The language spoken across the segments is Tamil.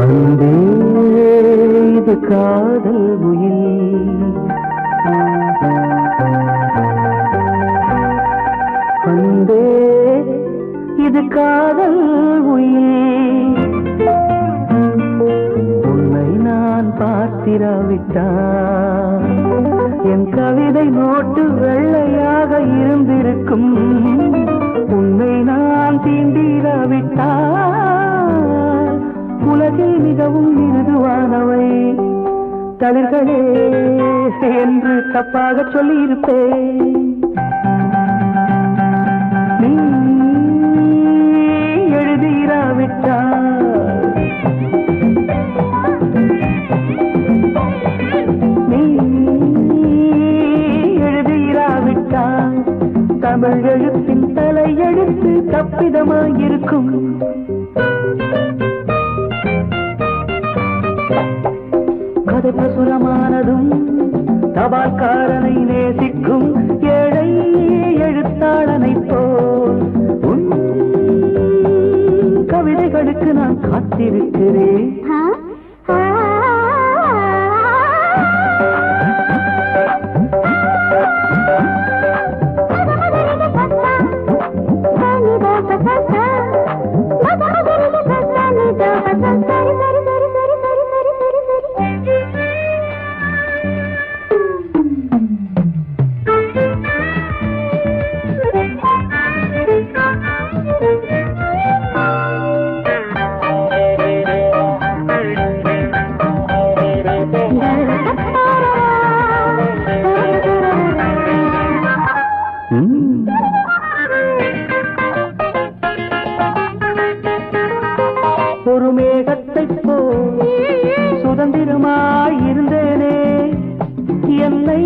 அன்பே இது காதல் உயில், அன்பே இது காதல் உயில். உன்னை நான் பார்த்திராவிட்டால் என் கவிதை நோட்டு வெள்ளையாக இருந்திருக்கும். உன்னை நான் தீண்டிராவிட்டால் உலகில் மிகவும் மிருதுவானவை தளிர்களே என்று தப்பாக சொல்லியிருப்பேன். நீ எழுதிராவிட்டால், நீ எழுதிராவிட்டால் தமிழ் எழுத்தின் தலையெழுத்து தப்பிதமாயிருக்கும். கதை பிரசுரமானதும் தபால்காரனை நேசிக்கும் ஏழை எழுத்தாளனை போல் உன் கவிதைகளுக்கு நான் காத்திருக்கிறேன். ஒரு மேகத்தைப் போல் சுதந்திரமாயிருந்தேனே, என்னை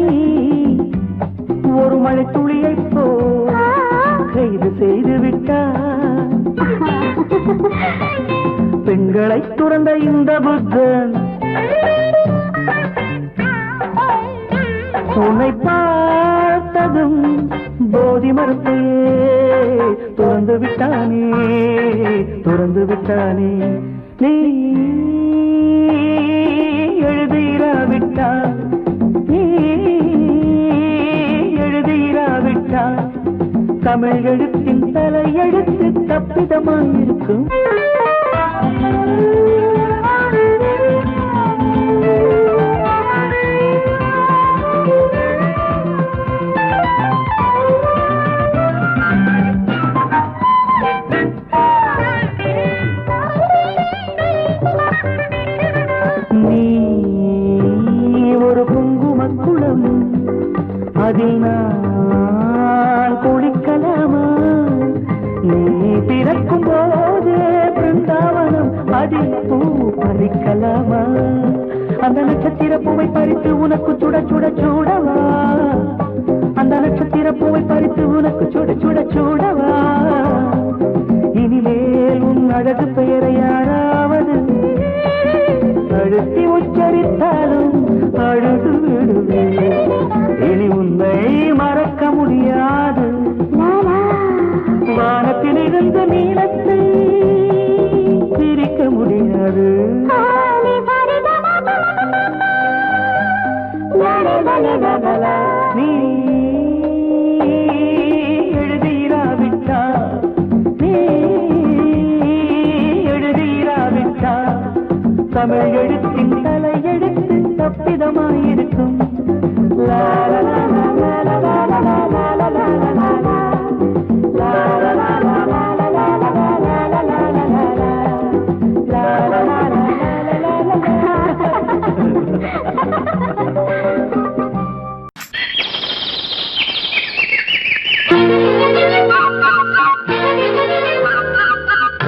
ஒரு மழை துளியைப் போல் கைது செய்து விட்டார். பெண்களை துறந்த இந்த புத்தன் உன்னை பார்த்ததும் போதி மரத்தையே துறந்து விட்டானே, துறந்து விட்டானே. நீ எழுதிராவிட்டால், நீ எழுதிராவிட்டால் தமிழ் எழுத்தின் தலையெழுத்து தப்பிதமாயிருக்கும். நீ ஒரு குங்குமக்குளம், அதில் நான் குளிக்கலாமா? நீ பிறக்கும் போதே பிருந்தாவனம், அதில் பூ பறிக்கலாமா? அந்த நட்சத்திர பூவை பறித்து உனக்கு சுட சுட சூடவா? அந்த நட்சத்திர பூவை பறித்து உனக்கு சுட சுட சூடவா? இனிமேல் உன் அழகு பெயரை யாராவது அழுத்தி உச்சரித்தாலும் அழுது விடுவேன். இனி உன்னை மறக்க முடியாது. வானத்தில் இருந்து நீளத்தை பிரிக்க முடியாது. நீ எழுதிராவிட்டால், நீ எழுதிராவிட்டால் தமிழ் எழுத்தின் தலையெழுத்து தப்பிதமாயிருக்கும்.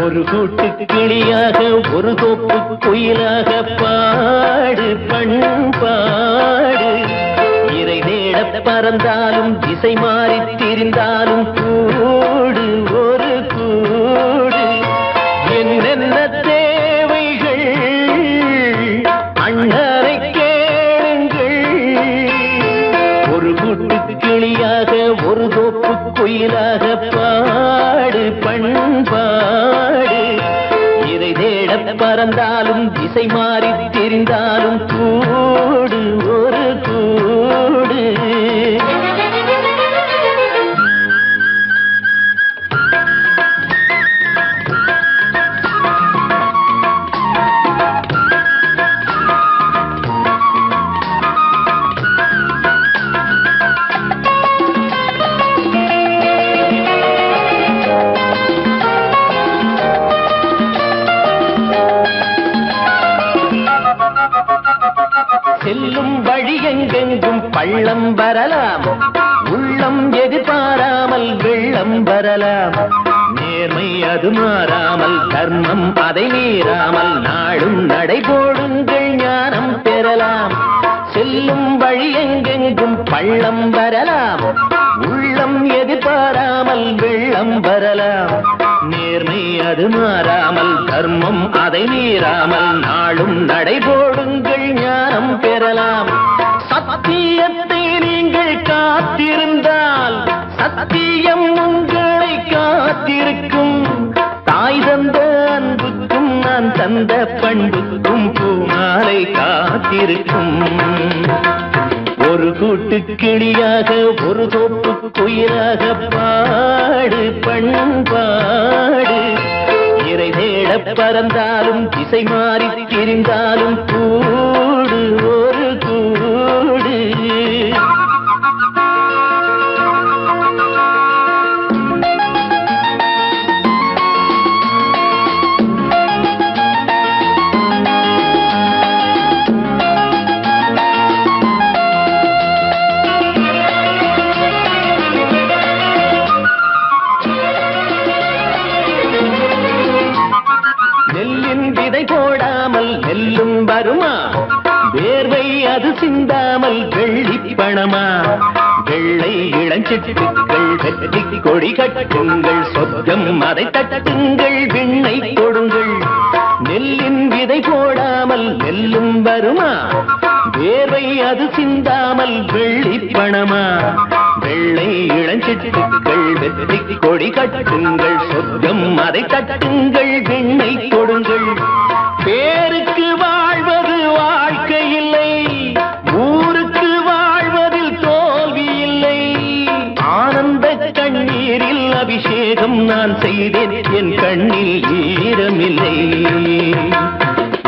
ஒரு கூட்டு கிளியாக ஒரு தோப்பு குயிலாக பாடு பண்பாடு. இறை தேட பறந்தாலும் திசை மாறி திரிந்தாலும் கூடு ஒரு கூடு. என்னென்ன தேவைகள் அண்ணரை கேளுங்கள். ஒரு கூட்டு கிளியாக ஒரு தோப்பு குயிலாக பாடு பண்பாடு. இறை தேட தேட பறந்தாலும் திசை மாறி திரிந்தாலும் கூடு ஒரு கூடு. செல்லும் வழி எங்கெங்கும் பள்ளம் வரலாம், உள்ளம் எதிர்பாராமல் வெள்ளம் வரலாம். நேர்மை அது மாறாமல், தர்மம் அதை மீறாமல், நாடும் நடைபோடுங்கள் ஞானம் பெறலாம். செல்லும் வழி எங்கெங்கும் பள்ளம் வரலாம், உள்ளம் எதிர்பாராமல் வெள்ளம் வரலாம். நேர்மை அது மாறாமல், தர்மம் அதை மீறாமல், நாளும் நடைபோடுங்கள் ஞானம் பெறலாம். சத்தியத்தை நீங்கள் காத்திருந்தால் சத்தியம் உங்களை காத்திருக்கும். தாய் தந்த அன்புக்கும் நான் தந்த பண்புக்கும் பூமாலை காத்திருக்கும். ஒரு கூட்டு கிளியாக ஒரு தோப்பு குயிலாக பாடு பண்பாடு. இறை தேட பறந்தாலும் திசை மாறி திரிந்தாலும் கூடு ஒரு கூடு. போடாமல் நெல்லும் வருமா, வேர்வை அது சிந்தாமல் வெள்ளி பணமா. வெள்ளை இளஞ்சிட்டுக்கள் வெற்றி கொடி கட்டுங்கள், சொர்க்கம் அதை தட்டுங்கள், விண்ணை கொடுங்கள். நெல்லின் விதை போடாமல் நெல்லும் வருமா, வேர்வை அது சிந்தாமல் வெள்ளி பணமா. வெள்ளை இளஞ்சிட்டுக்கள் வெற்றி கொடி கட்டுங்கள், சொர்க்கம் அதை தட்டுங்கள், விண்ணை கொடுங்கள். பேருக்கு வாழ்வது வாழ்க்கை இல்லை, ஊருக்கு வாழ்வதில் தோல்வி இல்லை. ஆனந்த கண்ணீரில் அபிஷேகம் நான் செய்தேன், என் கண்ணில் ஈரமில்லை.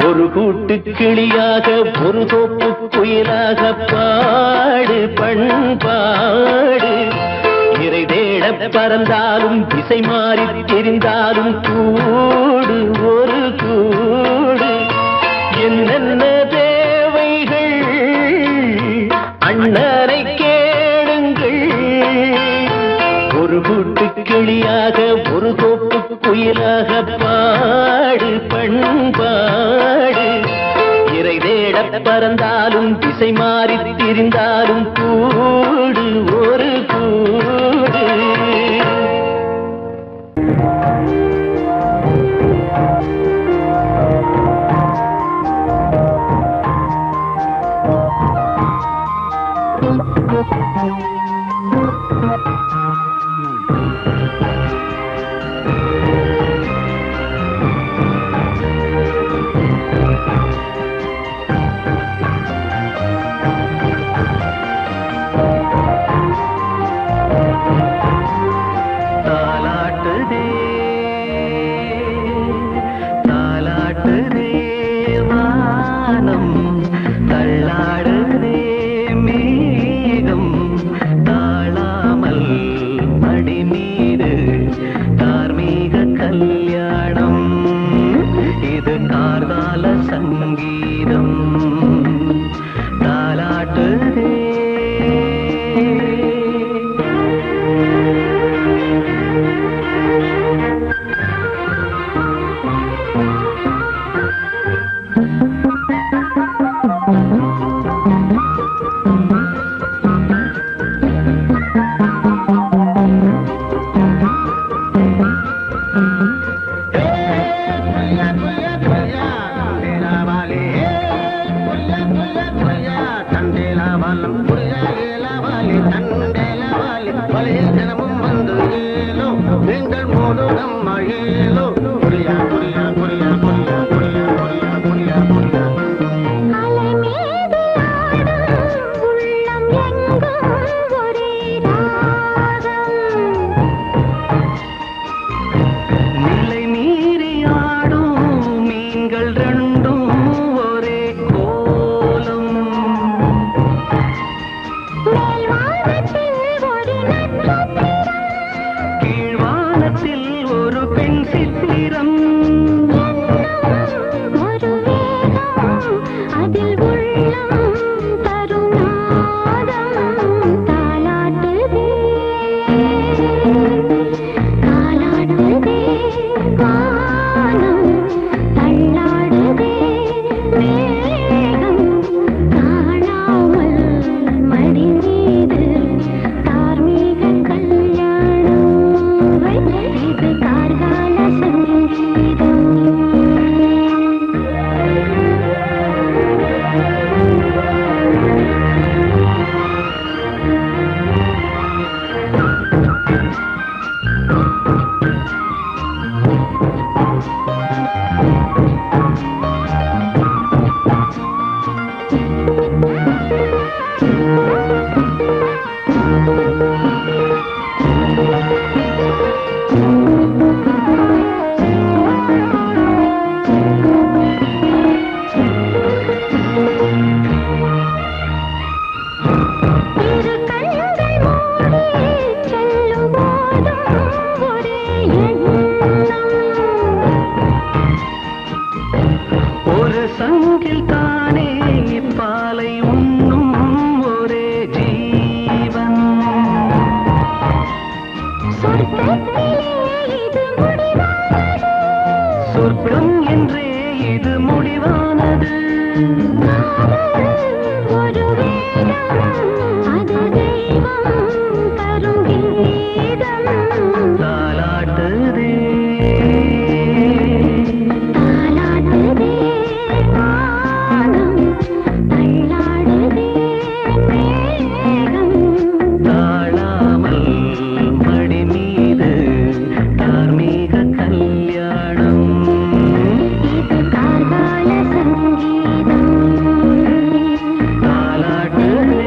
ஒரு கூட்டு கிளியாக ஒரு தோப்பு குயிலாக பாடு பண்பாடு. இறை தேட பறந்தாலும் திசை மாறி தெரிந்தாலும் கூடு ஒரு கூடு. என்னென்ன தேவைகள் அண்ணனை கேளுங்கள். ஒரு கூட்டு கிளியாக ஒரு தோப்பு குயிலாக பாடு பண்பாடு. இறை தேட பறந்தாலும் திசை மாறி திரிந்தாலும் கூடு ஒரு கூடு. மூக்கில் தானே பாலை உண்ணும் ஒரே ஜீவன். சொர்க்கம் என்றே இது முடிவானது. ஒரு அது தெய்வம் தரும் கீதம். தாலாட்டுதே தாலாட்டுதே வானம், தள்ளாடுதே மேகம். தாழாமல் மடி மீது தார்மீக கல்யாணம். இது கார்கால சங்கீதம். தாலாட்டுதே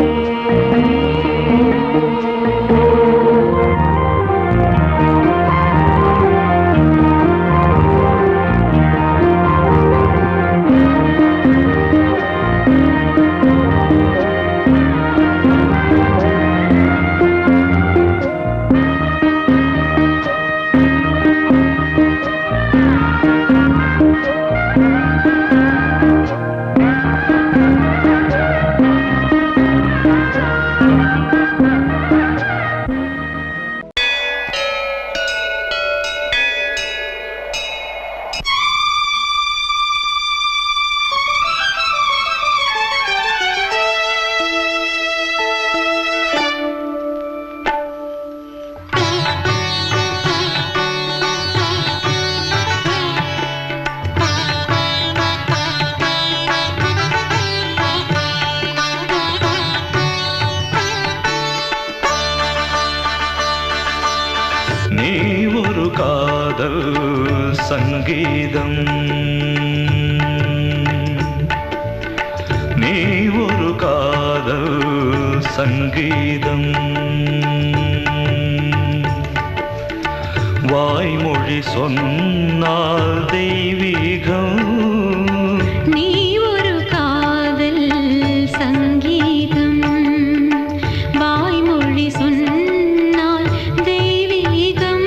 நீ ஒரு காதல் சங்கீதம். நீ ஒரு காதல் சங்கீதம். வாய்மொழி சொன்னால் தெய்வீகம். நீ ஒரு காதல் சங்கீதம். வாய்மொழி சொன்னால் தெய்வீகம்.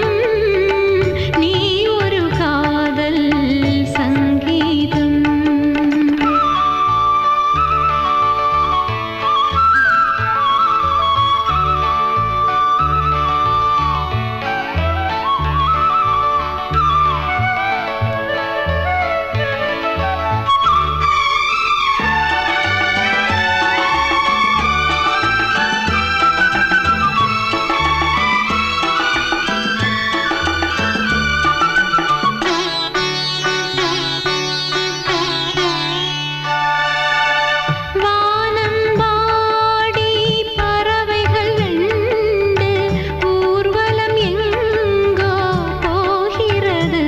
நீ ஒரு காதல் சங்கீதம். வானம்பாடி பறவைகள் வெண்டு ஊர்வலம் எங்கோ போகிறது.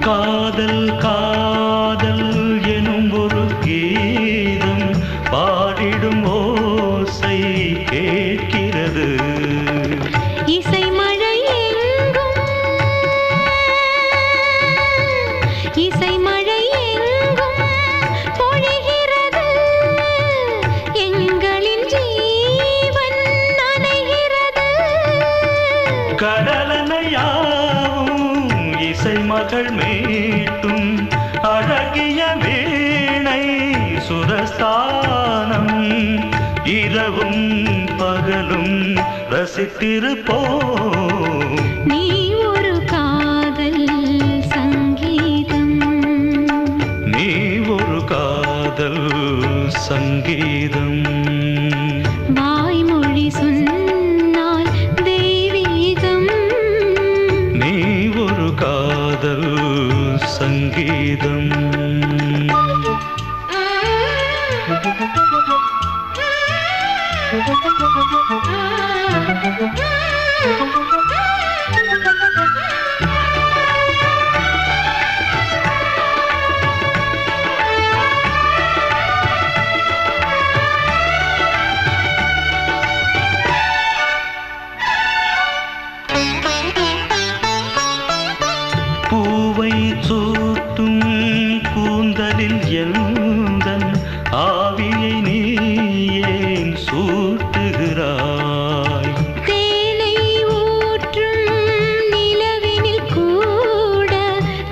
காதல் காதல் எனும் ஒரு கீதம் பாடிடும் ஓசை கேட்கிறது. இசை மழை எங்கும் இசை மழை எங்கும் பொழிகிறது. எங்களின் ஜீவன் நனைகிறது. கடலனையாவும் இசை மகள் மீட்டும் அழகிய வீணை சுரஸ்தானம். இரவும் பகலும் ரசித்திருப்போம். நீ ஒரு காதல் சங்கீதம். நீ ஒரு காதல் சங்கீதம். வாய்மொழி சொன்னால் தெய்வீகம். நீ ஒரு காதல் சங்கீதம். பூவை சூட்டும் கூந்தலில் எந்தன் ஆவியை நீ ஏன் சூட்டுகிறாய்? தேனை ஊற்றும் நிலவினில் கூட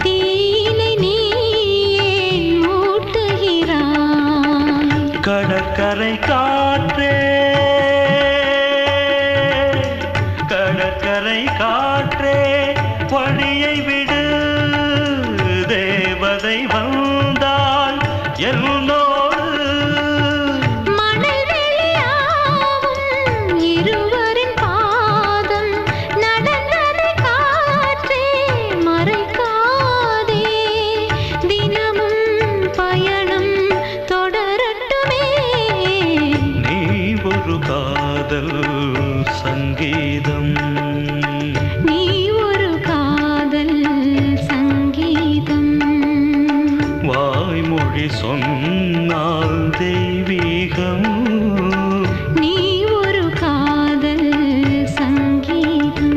தீனை நீ ஏன் மூட்டுகிறாய்? கடற்கரை காற்றே கடற்கரை காற்றே வழியை விடு தேவதை வந்தால் என்னோடு மணல் வெளியாகும் இருவரின் பாதம் நடந்ததை காற்றே மறைக்காதே தினமும் பயணம் தொடரட்டுமே நீ ஒரு காதல் சங்கீதம் நீ ஒரு காதல் சங்கீதம் வாய்மொழி சொன்னால் தெய்வீகம் நீ ஒரு காதல் சங்கீதம்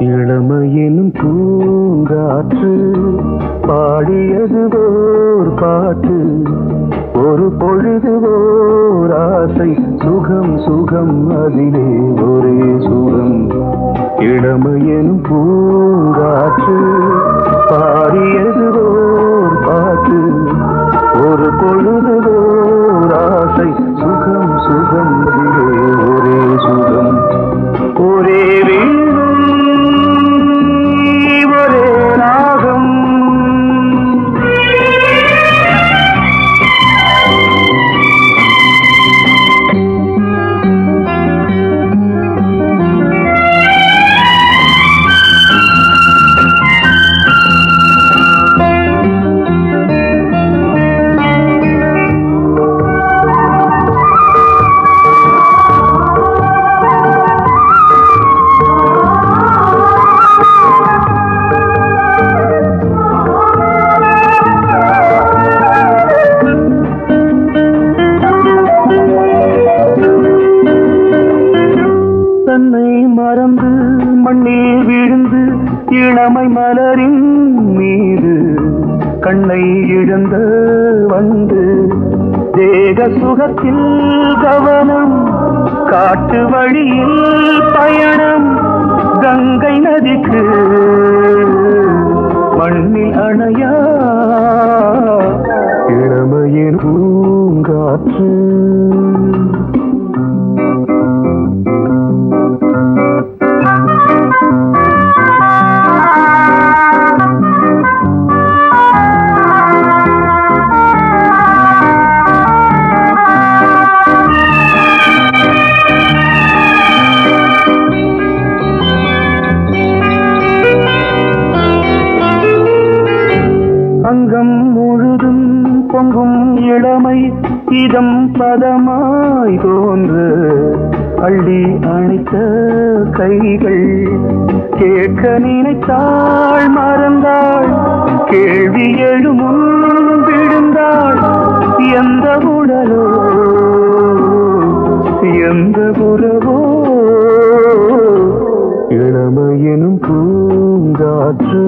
இளமையெனும் பூங்காற்று பாடியது ஓர் பாட்டு ஒரு பொழுது ஓர் ஆசை சுகம் சுகம் அதிலே ஒரே சுகம் இளமையெனும் பூங்காற்று பாடியது ஓர் பாட்டு ஒரு பொழுது ஓர் ஆசை சுகம் சுகம் அதிலே ஒரே சுகம் ஒரே மறந்து மண்ணில் விழுந்து இளமை மலரின் மீது கண்ணை இழந்த வந்து தேக சுகத்தில் கவனம் காட்டு வழியில் பயணம் கங்கை நதிக்கு மண்ணில் அணையா இளமையின் பூங்காற்று அங்கம் முழுதும் பொங்கும் இளமை இதம் பதமாய் தோன்று அள்ளி அணைத்த கைகள் கேட்க நினைத்தாள் மறந்தாள் கேள்வி எழுமுன் விழுந்தாள் எந்த உடலோ எந்த உறவோ இளமையெனும் பூங்காற்று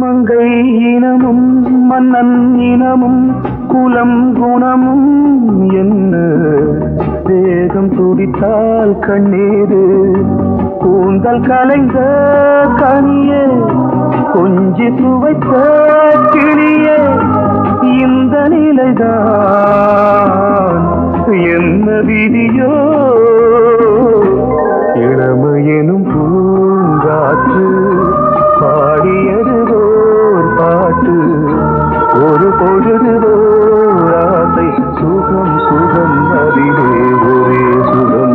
மங்கை இனமும் மன்னன் இனமும் குலம் குணமும் என்ன தேகம் துடித்தால் கண்ணீரு கூந்தல் கலைந்த கனியே கொஞ்சி சுவைத்த கிளியே இந்த நிலைதான் என்ன விதியோ இளமையெனும் பூங்காற்று பாடியது ஓர் பாட்டு ஒரு பொழுது ஓர் ஆசை சுகம் சுகம் அதிலே ஒரே சுகம்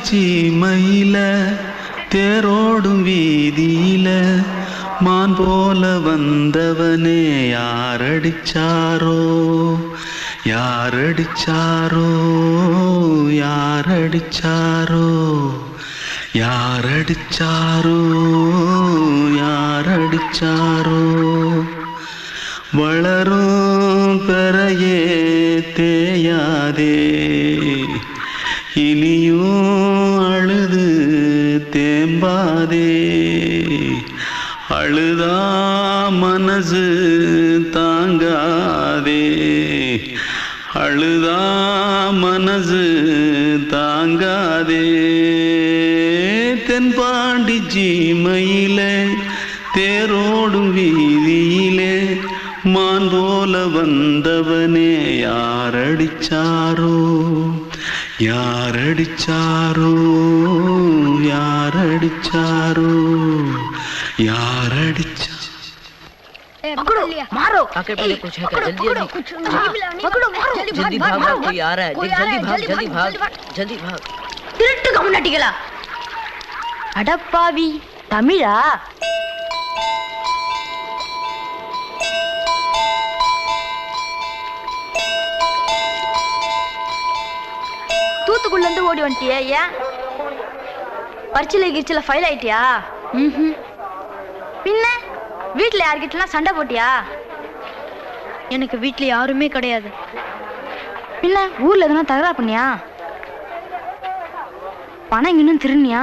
சீமையில தேரோடும் வீதியில மான் போல வந்தவனே யாரடிச்சாரோ யாரடிச்சாரோ யாரடிச்சாரோ யாரடிச்சாரோ யாரடிச்சாரோ வளரும் பெறையே தேயாதே இனியும் அழுது தேம்பாதே அழுதா மனசு தாங்காதே அழுதா மனசு தாங்காதே தென்பாண்டி சீமையிலே தேரோடும் வீதியிலே மான் போல வந்தவனே யாரடிச்சாரோ யாரடிச்சாரோ யாரடிச்சாரோ யாரடிச்சா पकड़ो मारो आके पहले कुछ है क्या जल्दी जल्दी पकड़ो मारो जल्दी भाग भाग कोई आ रहा है जल्दी भाग जल्दी भाग திருட்டு கம்முனட்டிகளா அடப்பாவி தமிழா தூத்துக்குள்ள இருந்து ஓடி வந்துட்டியா ஏன் பரிச்சையில கிரிச்சில ஃபைல் ஆயிட்டியா பின்ன வீட்டுல யார்கிட்டலாம் சண்டை போட்டியா எனக்கு வீட்டுல யாருமே கிடையாது பின்ன ஊர்ல எதுனா தகராறு பண்ணியா பணம் இன்னும் திருநியா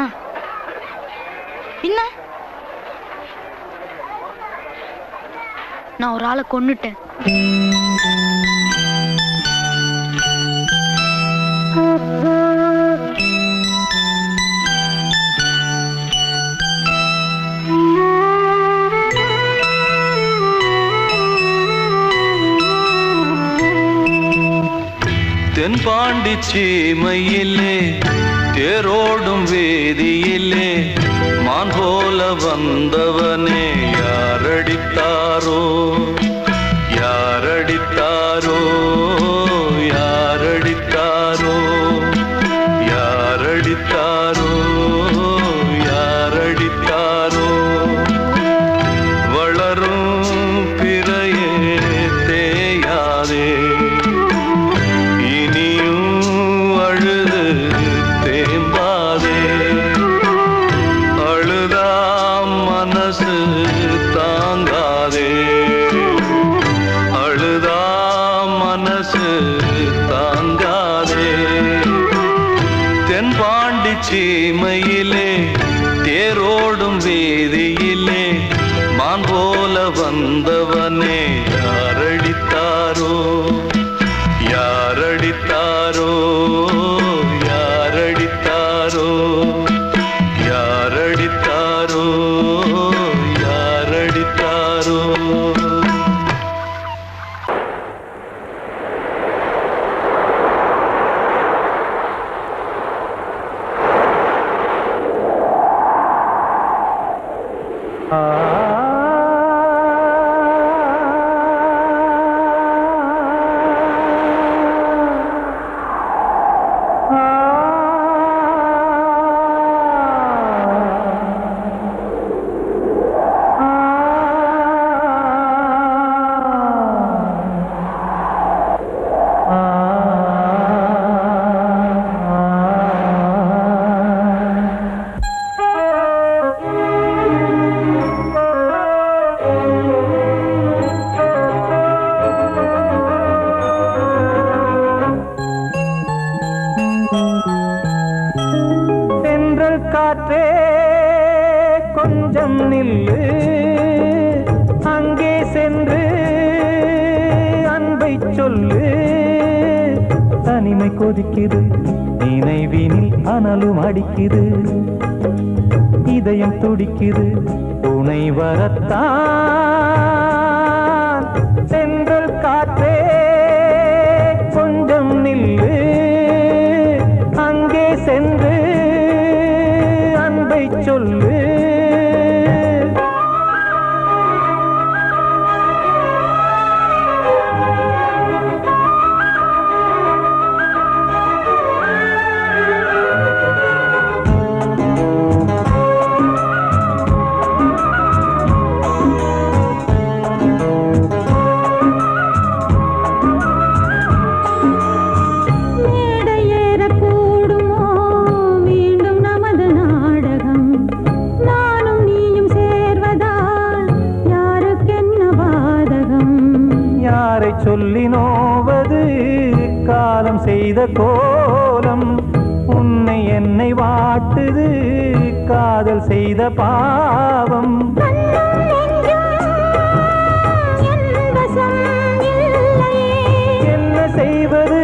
பின்ன நான் ஒரு ஆளை கொன்னுட்டேன் தென்பாண்டி சீமையிலே தேரோடும் வேதியிலே மான் போல வந்தவனே யாரடித்தாரோ யாரடித்தாரோ யாரடித்தாரோ யாரடித்தாரோ யாரடித்தாரோ வளரும் பிறையே தேயாதே தாங்காதே அழுதா மனசு தாங்காதே தென்பாண்டி சீமையிலே தேரோடும் வீதியிலே மான் போல வந்தவனே யாரடித்தாரோ யாரடித்தாரோ யாரடித்தாரோ யாரடித்தாரோ யாரடித்தாரோ காற்றே கொஞ்சம் நில்லு அங்கே சென்று அன்பை சொல்லு தனிமை கொதிக்குது நினைவினில் அனலும் அடிக்குது இதயம் துடிக்குது துணை வரத்தான் சென்றல் காற்றே கொஞ்சம் நில்லு அங்கே சென்று அன்பை சொல்லு யாரை சொல்லி நோவது காலம் செய்த கோலம் உன்னை என்னை வாட்டுது காதல் செய்த பாவம் என்ன செய்வது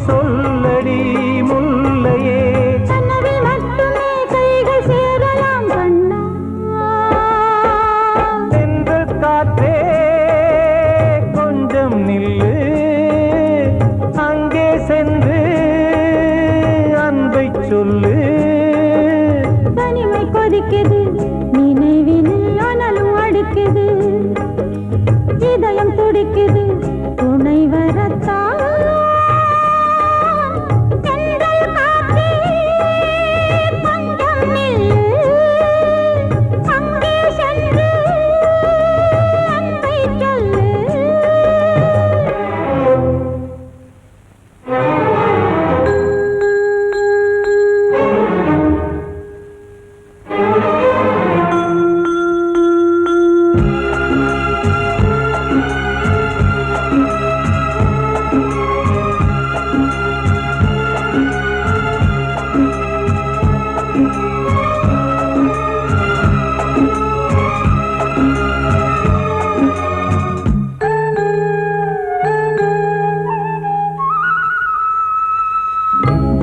சொல்லடி முல்லையே தென்றல் காற்றே கொஞ்சம் நில்லு அங்கே சென்று அன்பை சொல்லு தனிமை கொதிக்குது நினைவினு ஆனாலும் அடுக்குது இதயம் துடிக்குது துணை வரத்தான் தென்றல் காற்றே கொஞ்சம் நில்லு அங்கே சென்று அன்பை சொல்லு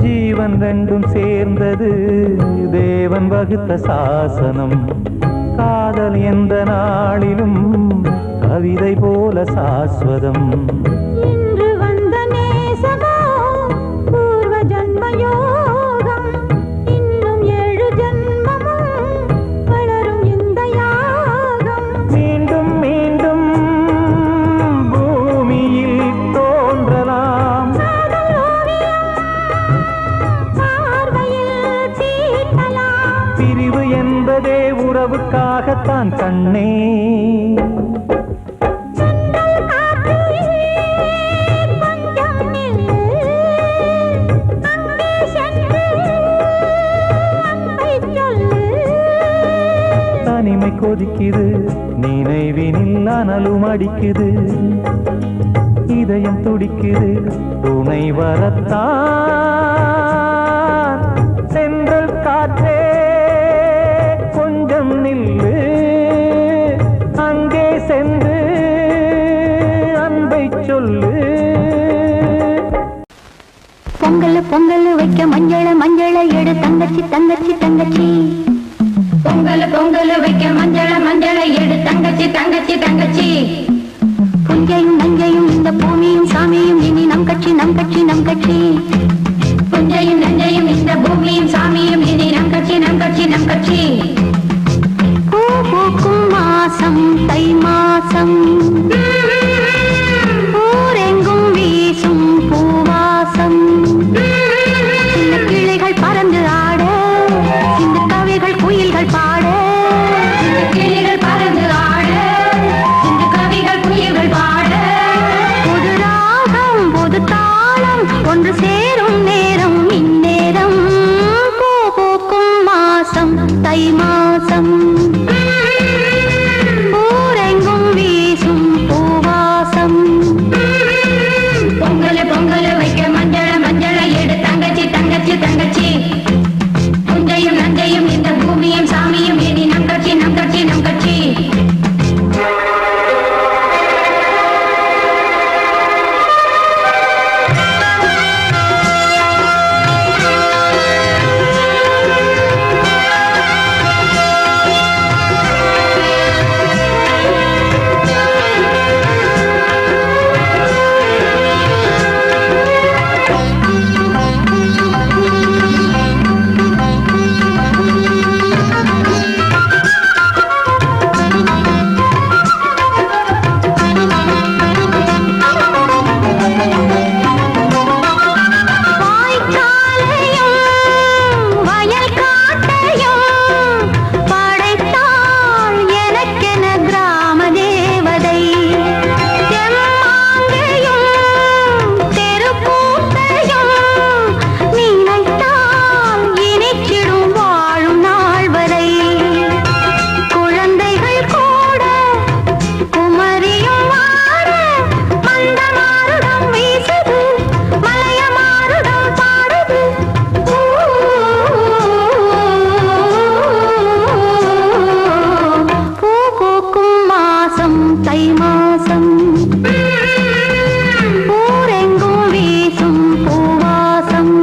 ஜீவன் ரெண்டும் சேர்ந்தது தேவன் வகுத்த சாசனம் காதல் எந்த நாளிலும் கவிதை போல சாஸ்வதம் இன்று வந்த நேசமோ பூர்வ ஜன்ம யோகம் இன்னும் 7 ஜன்மமும் வளரும் இந்த யாகம் மீண்டும் மீண்டும் பூமியில் தோன்றலாம் காதல் ஓவியம் பார்வையில் தீட்டலாம் பிரிவு என்பதே உறவுக்காகத்தான் கண்ணே தென்றல் காற்றே கொஞ்சம் நில்லு அங்கே சென்று அன்பை சொல்லு தனிமை கொதிக்குது நினைவினில் அனலும் அடிக்குது இதயம் துடிக்குது துணை வரத்தான் சென்றல் காற்றே கொஞ்சம் நில்லு அங்கே சென்று அன்பை சொல்லு பொங்கல் பொங்கல் வைக்க மஞ்சள மஞ்சள எடு தங்கச்சி தங்கச்சி தங்கச்சி பொங்கல் பொங்கல் வைக்க மஞ்சள மஞ்சள எடு தங்கச்சி தங்கச்சி தங்கச்சி புஞ்சையும் நஞ்சையும் இந்த பூமியும் சாமியும் இனி நம் கட்சி நம் கட்சி நம் கட்சி புஞ்சையும் நஞ்சையும் இந்த பூமியும் சாமியும் இனி நம் கட்சி நம் கட்சி நம் கட்சி பூ பூக்கும் மாசம் தை மாசம் ஊரெங்கும் வீசும் பூவாசம் சின்ன கிளைகள் பறந்து ஆட சின்ன கவிகள் குயில்கள் பாட சின்ன கிளைகள் பறந்து ஆட சின்ன கவிகள் குயில்கள் பாட புது ராகம் புது தாளம் ஒன்று சேரும் நேரம் இந்நேரம் பூ பூக்கும் மாசம் தை மாசம் ஊரெங்கும் வீசும் தை மாசம் ஊரெங்கும் வீசும் பூவாசம்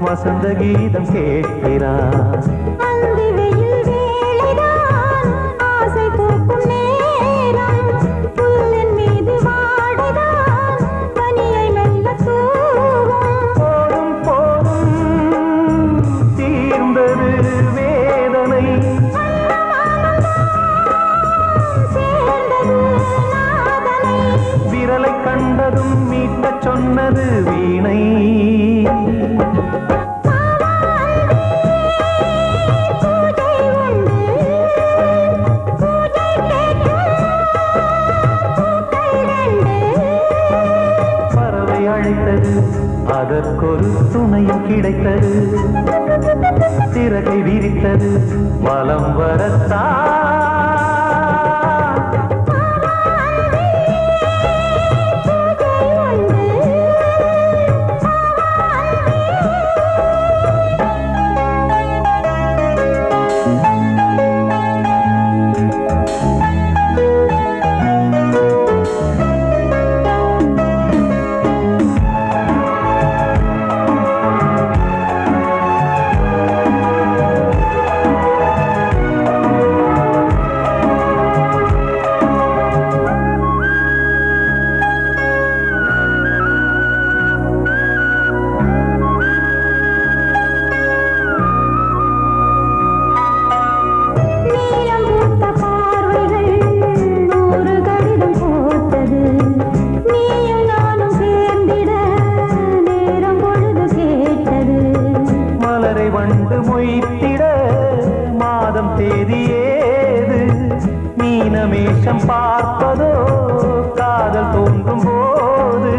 வசந்த கீதம் கேட்கிறான். கண்டதும் மீட்ட சொன்னது வீணை. சமயம் கிடைத்தது சிறகை விரித்தது வலம் வரத்தான் வண்டு மொய்த்திட மாதம் தேதியேது மீனமேஷம் பார்ப்பதோ காதல் தோன்றும் போது